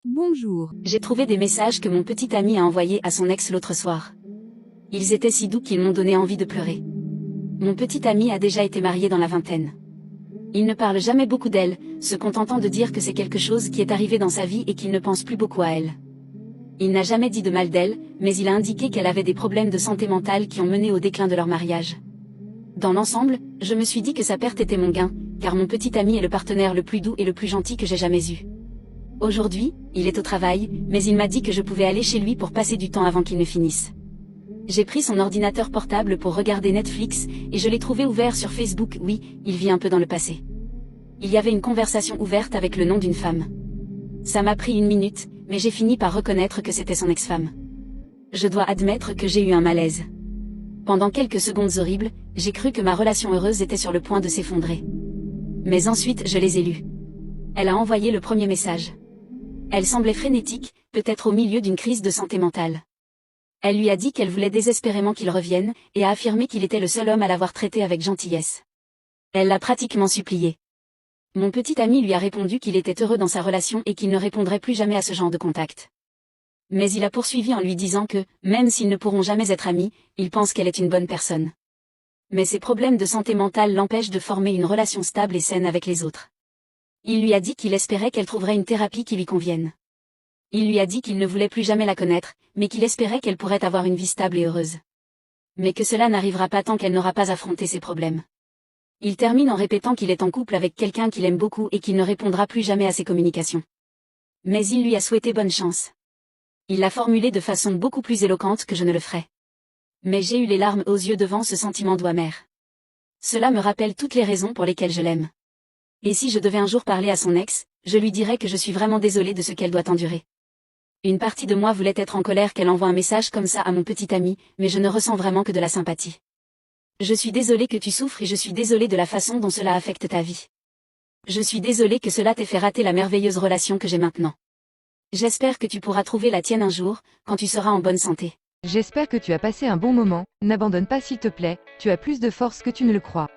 Bonjour. J'ai trouvé des messages que mon petit ami a envoyés à son ex l'autre soir. Ils étaient si doux qu'ils m'ont donné envie de pleurer. Mon petit ami a déjà été marié dans la vingtaine. Il ne parle jamais beaucoup d'elle, se contentant de dire que c'est quelque chose qui est arrivé dans sa vie et qu'il ne pense plus beaucoup à elle. Il n'a jamais dit de mal d'elle, mais il a indiqué qu'elle avait des problèmes de santé mentale qui ont mené au déclin de leur mariage. Dans l'ensemble, je me suis dit que sa perte était mon gain, car mon petit ami est le partenaire le plus doux et le plus gentil que j'ai jamais eu. Aujourd'hui, il est au travail, mais il m'a dit que je pouvais aller chez lui pour passer du temps avant qu'il ne finisse. J'ai pris son ordinateur portable pour regarder Netflix, et je l'ai trouvé ouvert sur Facebook. Oui, il vit un peu dans le passé. Il y avait une conversation ouverte avec le nom d'une femme. Ça m'a pris 1 minute, mais j'ai fini par reconnaître que c'était son ex-femme. Je dois admettre que j'ai eu un malaise. Pendant quelques secondes horribles, j'ai cru que ma relation heureuse était sur le point de s'effondrer. Mais ensuite je les ai lus. Elle a envoyé le premier message. Elle semblait frénétique, peut-être au milieu d'une crise de santé mentale. Elle lui a dit qu'elle voulait désespérément qu'il revienne, et a affirmé qu'il était le seul homme à l'avoir traité avec gentillesse. Elle l'a pratiquement supplié. Mon petit ami lui a répondu qu'il était heureux dans sa relation et qu'il ne répondrait plus jamais à ce genre de contact. Mais il a poursuivi en lui disant que, même s'ils ne pourront jamais être amis, il pense qu'elle est une bonne personne. Mais ses problèmes de santé mentale l'empêchent de former une relation stable et saine avec les autres. Il lui a dit qu'il espérait qu'elle trouverait une thérapie qui lui convienne. Il lui a dit qu'il ne voulait plus jamais la connaître, mais qu'il espérait qu'elle pourrait avoir une vie stable et heureuse. Mais que cela n'arrivera pas tant qu'elle n'aura pas affronté ses problèmes. Il termine en répétant qu'il est en couple avec quelqu'un qu'il aime beaucoup et qu'il ne répondra plus jamais à ses communications. Mais il lui a souhaité bonne chance. Il l'a formulé de façon beaucoup plus éloquente que je ne le ferais. Mais j'ai eu les larmes aux yeux devant ce sentiment doux amer. Cela me rappelle toutes les raisons pour lesquelles je l'aime. Et si je devais un jour parler à son ex, je lui dirais que je suis vraiment désolée de ce qu'elle doit endurer. Une partie de moi voulait être en colère qu'elle envoie un message comme ça à mon petit ami, mais je ne ressens vraiment que de la sympathie. Je suis désolée que tu souffres et je suis désolée de la façon dont cela affecte ta vie. Je suis désolée que cela t'ait fait rater la merveilleuse relation que j'ai maintenant. J'espère que tu pourras trouver la tienne un jour, quand tu seras en bonne santé. J'espère que tu as passé un bon moment, n'abandonne pas s'il te plaît, tu as plus de force que tu ne le crois.